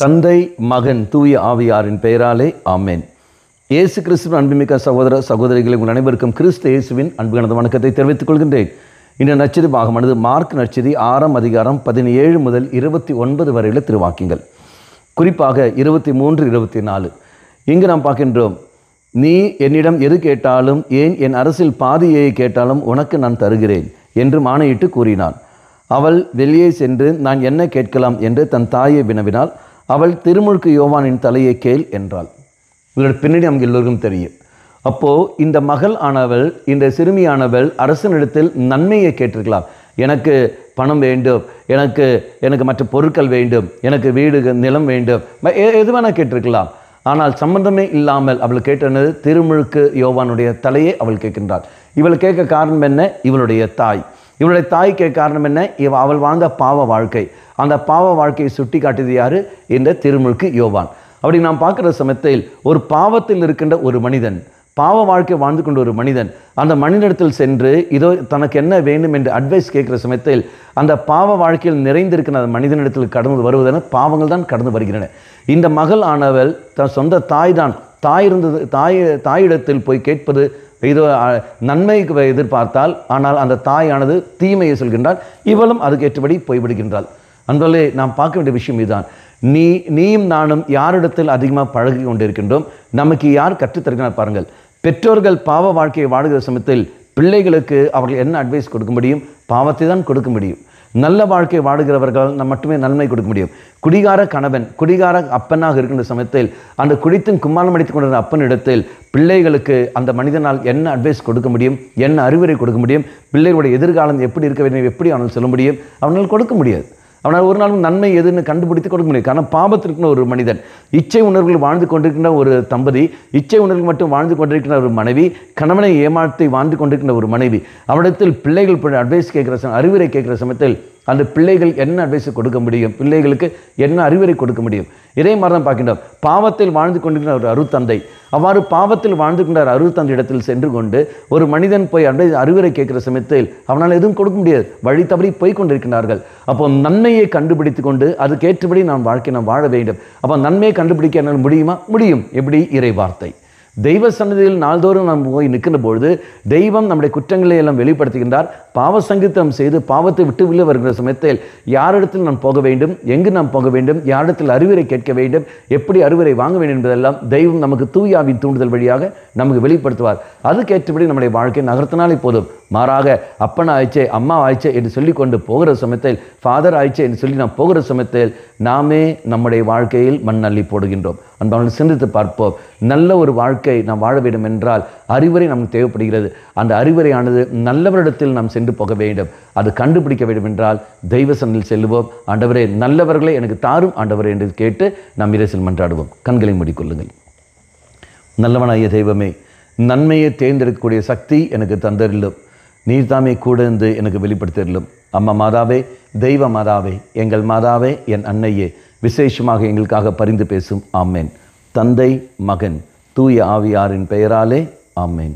தந்தை, மகன், தூய ஆவியாரின் பெயராலே ஆமேன். இயேசு கிறிஸ்துவின் அன்புமிக்க சகோதர சகோதரிகளை உங்கள் அனைவருக்கும் கிறிஸ்து இயேசுவின் அன்புகனது வணக்கத்தை தெரிவித்துக் கொள்கின்றேன். இந்த நற்செய்தி பாகமானது மார்க் நற்செய்தி 6 அதிகாரம் 17 முதல் 29 வரையுள்ள திருவாக்கியங்கள். குறிப்பாக 23, 24 இங்கு நாம் பார்க்கின்றோம். நீ என்னிடம் எது கேட்டாலும், ஏன் என் அரசில் பாதியை கேட்டாலும் உனக்கு நான் தருகிறேன் என்று ஆணையிட்டு கூறினான். அவள் வெளியே சென்று நான் என்ன கேட்கலாம் என்று தன் தாயை வினவினாள். அவள் திருமுழுக்கு யோவானின் தலையை கேள் என்றாள். இவர்கள் பின்னாடி நமக்கு எல்லோருக்கும் தெரியும். அப்போது இந்த மகள் ஆனவள், இந்த சிறுமியானவள் அரசனிடத்தில் நன்மையை கேட்டிருக்கலாம். எனக்கு பணம் வேண்டும், எனக்கு மற்ற பொருட்கள் வேண்டும், எனக்கு வீடு நிலம் வேண்டும், எது வேணால் கேட்டிருக்கலாம். ஆனால் சம்பந்தமே இல்லாமல் அவள் கேட்டது திருமுழுக்கு யோவானுடைய தலையை அவள் கேட்கின்றாள். இவள் கேட்க காரணம் என்ன? இவளுடைய தாய். இவளுடைய தாய் கேட்க காரணம் என்ன? அவள் வாழ்ந்த பாவ வாழ்க்கை. அந்த பாவ வாழ்க்கையை சுட்டி காட்டியது யாரு? இந்த திருமுழுக்கு யோவான். அப்படி நாம் பார்க்குற சமயத்தில் ஒரு பாவத்தில் இருக்கின்ற ஒரு மனிதன், பாவ வாழ்க்கை வாழ்ந்து கொண்ட ஒரு மனிதன் அந்த மனிதனிடத்தில் சென்று இதோ தனக்கு என்ன வேண்டும் என்று அட்வைஸ் கேட்குற சமயத்தில் அந்த பாவ வாழ்க்கையில் நிறைந்திருக்கிற அந்த மனிதனிடத்தில் கடந்து வருவதென பாவங்கள் தான் கடந்து வருகின்றன. இந்த மகள் ஆனவள் தன் சொந்த தாயிடத்தில் போய் கேட்பது இதோ நன்மைக்கு எதிர்பார்த்தால், ஆனால் அந்த தாயானது தீமையை சொல்கின்றாள். இவளும் அதுக்கு ஏற்றபடி போய்விடுகின்றாள். அன்பர்களே, நாம் பார்க்க வேண்டிய விஷயம் இதுதான். நீயும் நானும் யாரிடத்தில் அதிகமாக பழகி கொண்டிருக்கின்றோம்? நமக்கு யார் கற்றுத்தருகிறார் பாருங்கள். பெற்றோர்கள் பாவ வாழ்க்கையை வாழுகிற சமயத்தில் பிள்ளைகளுக்கு அவர்கள் என்ன அட்வைஸ் கொடுக்க முடியும்? பாவத்தை தான் கொடுக்க முடியும். நல்ல வாழ்க்கை வாடுகிறவர்கள் மட்டுமே நன்மை கொடுக்க முடியும். குடிகார கணவன், குடிகார அப்பனாக இருக்கின்ற சமயத்தில் அந்த குடித்தும் கும்மாளம் அடித்துக் கொண்டிருந்த அப்பனிடத்தில் பிள்ளைகளுக்கு அந்த மனிதனால் என்ன அட்வைஸ் கொடுக்க முடியும்? என்ன அறிவுரை கொடுக்க முடியும்? பிள்ளைகளுடைய எதிர்காலம் எப்படி இருக்க வேண்டும், எப்படி அவனால் சொல்ல முடியும்? அவனால் கொடுக்க முடியாது. அவனால் ஒரு நாளும் நன்மை எதுன்னு கண்டுபிடித்து கொடுக்க முடியும். காரணம் பாவத்திற்குன்னு ஒரு மனிதன், இச்சை உணர்வுகள் வாழ்ந்து கொண்டிருக்கின்ற ஒரு தம்பதி, இச்சை உணர்வுகள் மட்டும் வாழ்ந்து கொண்டிருக்கின்ற ஒரு மனைவி, கணவனை ஏமாற்றி வாழ்ந்து கொண்டிருக்கின்ற ஒரு மனைவி, அவரிடத்தில் பிள்ளைகள் அட்வைஸ் கேட்குற அறிவுரை கேட்குற சமயத்தில் அந்த பிள்ளைகள் என்ன அட்வைஸ் கொடுக்க முடியும்? பிள்ளைகளுக்கு என்ன அறிவுரை கொடுக்க முடியும்? இதே மாதிரி தான் பார்க்கின்றோம். பாவத்தில் வாழ்ந்து கொண்டிருக்கிற ஒரு அருத்தந்தை, அவ்வாறு பாவத்தில் வாழ்ந்து கொண்ட அருத்தந்தை இடத்தில் சென்று கொண்டு ஒரு மனிதன் போய் அறிவுரை கேட்கிற சமயத்தில் அவனால் எதுவும் கொடுக்க முடியாது. வழி தவறி போய் கொண்டிருக்கிறார்கள். அப்போ நன்மையை கண்டுபிடித்து கொண்டு அதுக்கேற்றபடி நாம் வாழ வேண்டும். அப்போ நன்மையை கண்டுபிடிக்க என்னால் முடியுமா? முடியும். எப்படி? இறை வார்த்தை. தெய்வ சன்னதியில் நாள்தோறும் நாம் போய் நிற்கின்ற பொழுது தெய்வம் நம்முடைய குற்றங்களை எல்லாம் வெளிப்படுத்துகின்றார். பாவ சங்கீதம் செய்து பாவத்தை விட்டு வெளியே வருகிற சமயத்தில் யாரிடத்தில் நாம் போக வேண்டும், எங்கு நாம் போக வேண்டும், யாரிடத்தில் அறிவுரை கேட்க வேண்டும், எப்படி அறிவுரை வாங்க வேண்டும் என்பதெல்லாம் தெய்வம் நமக்கு தூயாவின் தூண்டுதல் வழியாக நமக்கு வெளிப்படுத்துவார். அதுக்கேற்றபடி நம்முடைய வாழ்க்கை நகர்த்தினாலே போதும். மாறாக அப்பன் ஆயிச்சே, அம்மா ஆயிச்சே என்று சொல்லி கொண்டு போகிற சமயத்தில், ஃபாதர் ஆயிச்சே என்று சொல்லி நாம் போகிற சமயத்தில் நாமே நம்முடைய வாழ்க்கையில் மண்ணள்ளி போடுகின்றோம். அன்பவர்கள் சிந்தித்து பார்ப்போம். நல்ல ஒரு வாழ்க்கை நாம் வாழ வேண்டும் என்றால் அறிவுரை நமக்கு தேவைப்படுகிறது. அந்த அறிவுரையானது நல்லவரிடத்தில் நாம் சென்று போக வேண்டும். அது கண்டுபிடிக்க வேண்டும் என்றால் தெய்வ சன்னதியில் செல்லுவோம். ஆண்டவரே, நல்லவர்களை எனக்கு தாரும் ஆண்டவரே என்று கேட்டு நாம் இறைசில் மன்றாடுவோம். கண்களை மூடிக்கொள்ளுங்கள். நல்லவனாகிய தெய்வமே, நன்மையை தேர்ந்தெடுக்கக்கூடிய சக்தி எனக்கு தந்தரில்லும். நீர் தாமே கூட இருந்து எனக்கு வெளிப்படுத்திடலும். அம்மா மாதாவே, தெய்வ மாதாவே, எங்கள் மாதாவே, என் அன்னையே, விசேஷமாக எங்களுக்காக பரிந்து பேசும். ஆமேன். தந்தை, மகன், தூய ஆவியாரின் பெயராலே ஆமேன்.